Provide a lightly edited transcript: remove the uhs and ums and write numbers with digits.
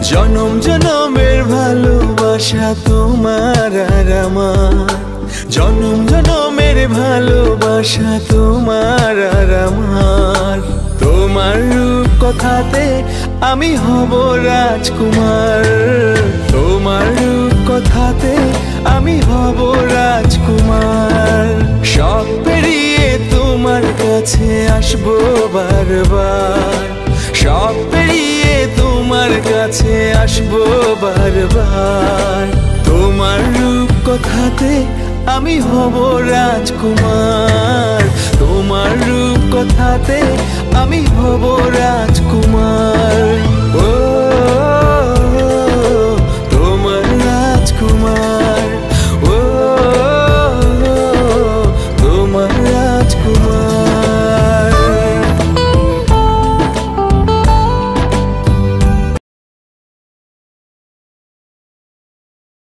জনম জনমের ভালোবাসা তোমার আর আমার, জনম জনমের ভালোবাসা তোমার আর আমার। তোমার রূপ কথাতে আমি হব রাজকুমার, তোমার রূপ কথাতে আমি হব রাজকুমার। সব পেরিয়ে তোমার কাছে আসবো বারবার, সব পেরিয়ে তোমার কাছে আসবো বারবার। তোমার রূপ কথাতে আমি হব রাজকুমার, তোমার রূপ কথাতে আমি হব রাজকুমার। ও